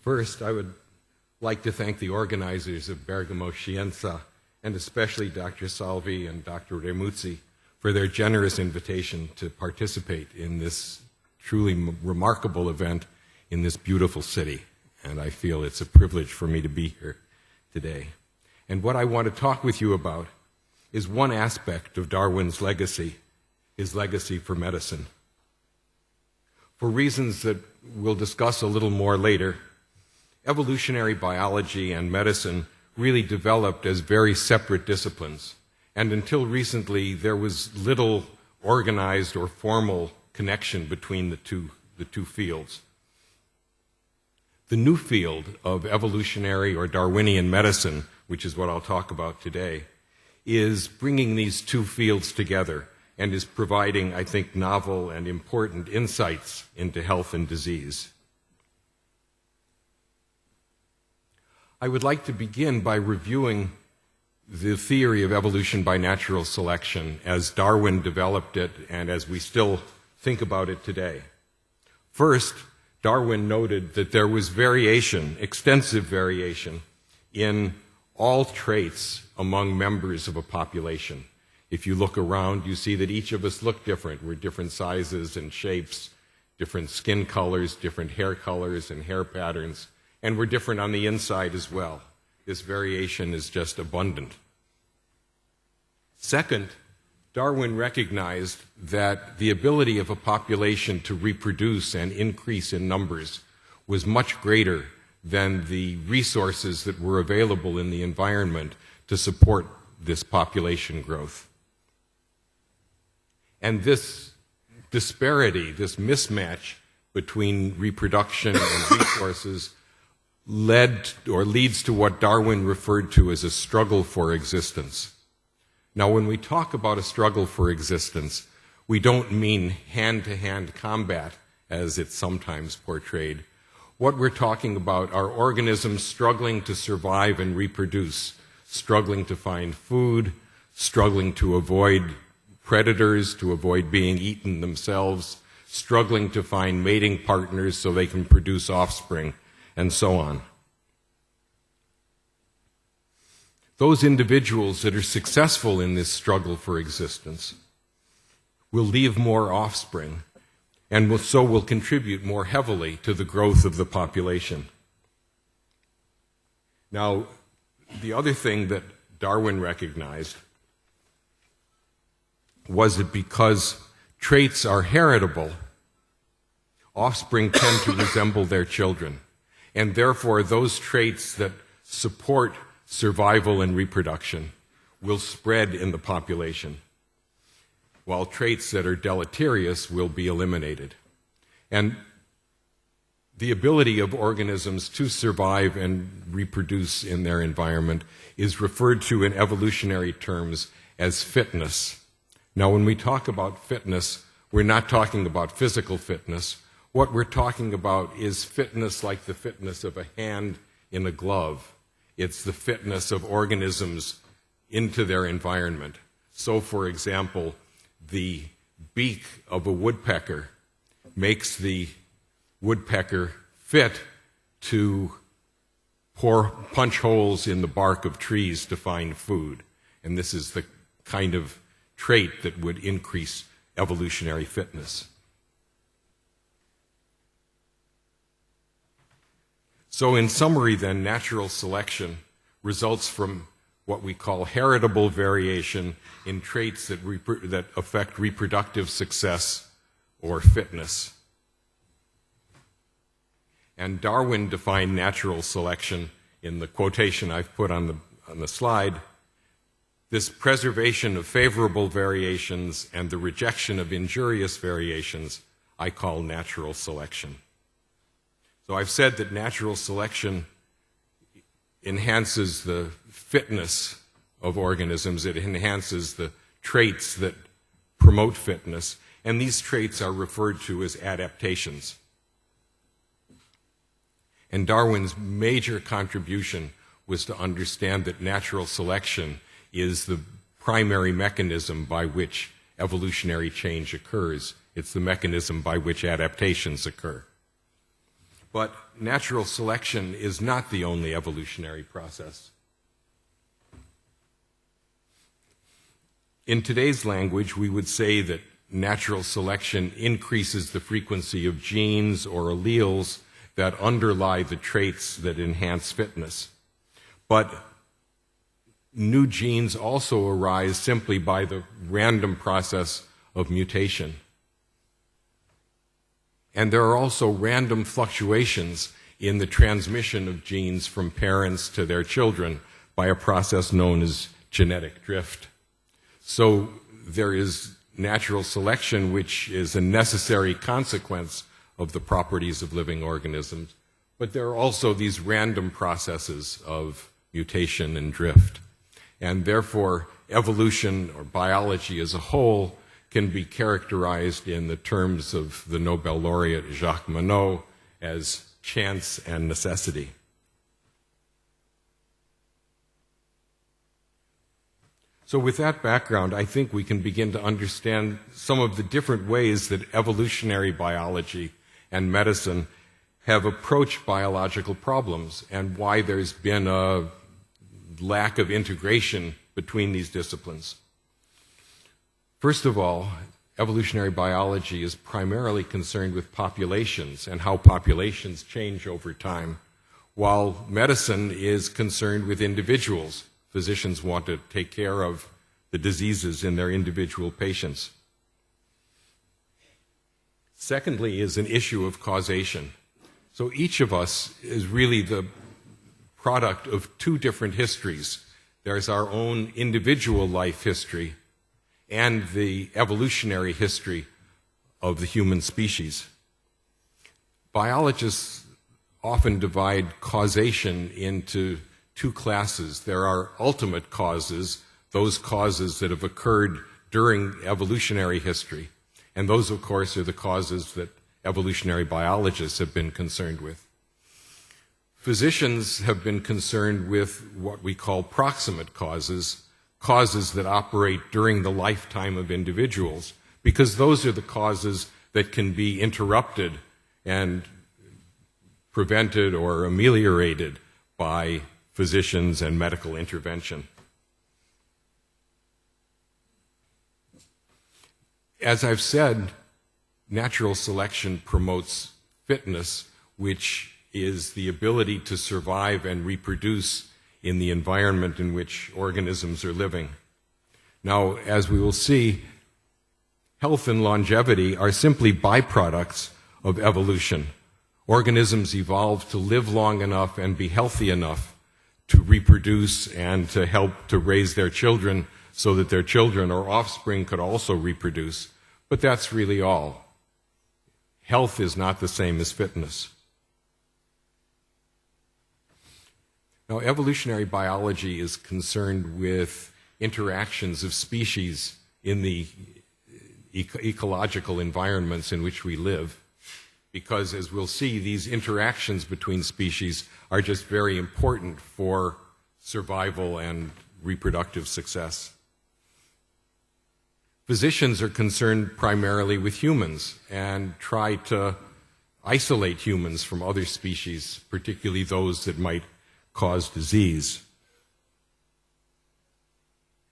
First, I would like to thank the organizers of Bergamo Scienza, and especially Dr. Salvi and Dr. Remuzzi, for their generous invitation to participate in this truly remarkable event in this beautiful city. And I feel it's a privilege for me to be here today. And what I want to talk with you about is one aspect of Darwin's legacy, his legacy for medicine. For reasons that we'll discuss a little more later, evolutionary biology and medicine really developed as very separate disciplines. And until recently, there was little organized or formal connection between the two fields. The new field of evolutionary or Darwinian medicine, which is what I'll talk about today, is bringing these two fields together and is providing, I think, novel and important insights into health and disease. I would like to begin by reviewing the theory of evolution by natural selection as Darwin developed it and as we still think about it today. First, Darwin noted that there was variation, extensive variation, in all traits among members of a population. If you look around, you see that each of us look different. We're different sizes and shapes, different skin colors, different hair colors and hair patterns, and we're different on the inside as well. This variation is just abundant. Second, Darwin recognized that the ability of a population to reproduce and increase in numbers was much greater than the resources that were available in the environment to support this population growth. And this disparity, this mismatch between reproduction and resources leads to what Darwin referred to as a struggle for existence. Now, when we talk about a struggle for existence, we don't mean hand-to-hand combat, as it's sometimes portrayed. What we're talking about are organisms struggling to survive and reproduce, struggling to find food, struggling to avoid predators, to avoid being eaten themselves, struggling to find mating partners so they can produce offspring, and so on. Those individuals that are successful in this struggle for existence will leave more offspring and will contribute more heavily to the growth of the population. Now, the other thing that Darwin recognized was that because traits are heritable, offspring tend to resemble their children. And therefore, those traits that support survival and reproduction will spread in the population, while traits that are deleterious will be eliminated. And the ability of organisms to survive and reproduce in their environment is referred to in evolutionary terms as fitness. Now, when we talk about fitness, we're not talking about physical fitness. What we're talking about is fitness like the fitness of a hand in a glove. It's the fitness of organisms into their environment. So, for example, the beak of a woodpecker makes the woodpecker fit to punch holes in the bark of trees to find food. And this is the kind of trait that would increase evolutionary fitness. So in summary then, natural selection results from what we call heritable variation in traits that affect reproductive success or fitness. And Darwin defined natural selection in the quotation I've put on the slide. This preservation of favorable variations and the rejection of injurious variations I call natural selection. So I've said that natural selection enhances the fitness of organisms. It enhances the traits that promote fitness, and these traits are referred to as adaptations. And Darwin's major contribution was to understand that natural selection is the primary mechanism by which evolutionary change occurs. It's the mechanism by which adaptations occur. But natural selection is not the only evolutionary process. In today's language, we would say that natural selection increases the frequency of genes or alleles that underlie the traits that enhance fitness. But new genes also arise simply by the random process of mutation. And there are also random fluctuations in the transmission of genes from parents to their children by a process known as genetic drift. So there is natural selection, which is a necessary consequence of the properties of living organisms, but there are also these random processes of mutation and drift. And therefore, evolution or biology as a whole can be characterized in the terms of the Nobel laureate Jacques Monod as chance and necessity. So with that background, I think we can begin to understand some of the different ways that evolutionary biology and medicine have approached biological problems and why there's been a lack of integration between these disciplines. First of all, evolutionary biology is primarily concerned with populations and how populations change over time, while medicine is concerned with individuals. Physicians want to take care of the diseases in their individual patients. Secondly is an issue of causation. So each of us is really the product of two different histories. There's our own individual life history and the evolutionary history of the human species. Biologists often divide causation into two classes. There are ultimate causes, those causes that have occurred during evolutionary history, and those, of course, are the causes that evolutionary biologists have been concerned with. Physicians have been concerned with what we call proximate causes, causes that operate during the lifetime of individuals, because those are the causes that can be interrupted and prevented or ameliorated by physicians and medical intervention. As I've said, natural selection promotes fitness, which is the ability to survive and reproduce in the environment in which organisms are living. Now, as we will see, health and longevity are simply byproducts of evolution. Organisms evolve to live long enough and be healthy enough to reproduce and to help to raise their children so that their children or offspring could also reproduce. But that's really all. Health is not the same as fitness. Now, evolutionary biology is concerned with interactions of species in the ecological environments in which we live, because, as we'll see, these interactions between species are just very important for survival and reproductive success. Physicians are concerned primarily with humans and try to isolate humans from other species, particularly those that might cause disease.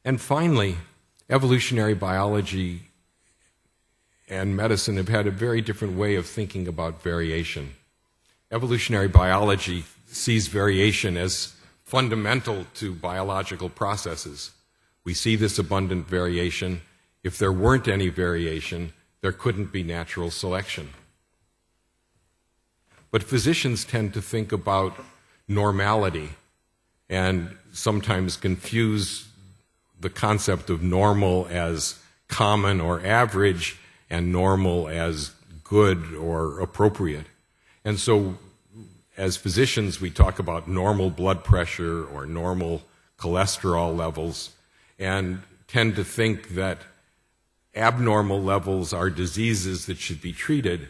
And finally, evolutionary biology and medicine have had a very different way of thinking about variation. Evolutionary biology sees variation as fundamental to biological processes. We see this abundant variation. If there weren't any variation, there couldn't be natural selection. But physicians tend to think about normality and sometimes confuse the concept of normal as common or average and normal as good or appropriate. And so as physicians, we talk about normal blood pressure or normal cholesterol levels and tend to think that abnormal levels are diseases that should be treated,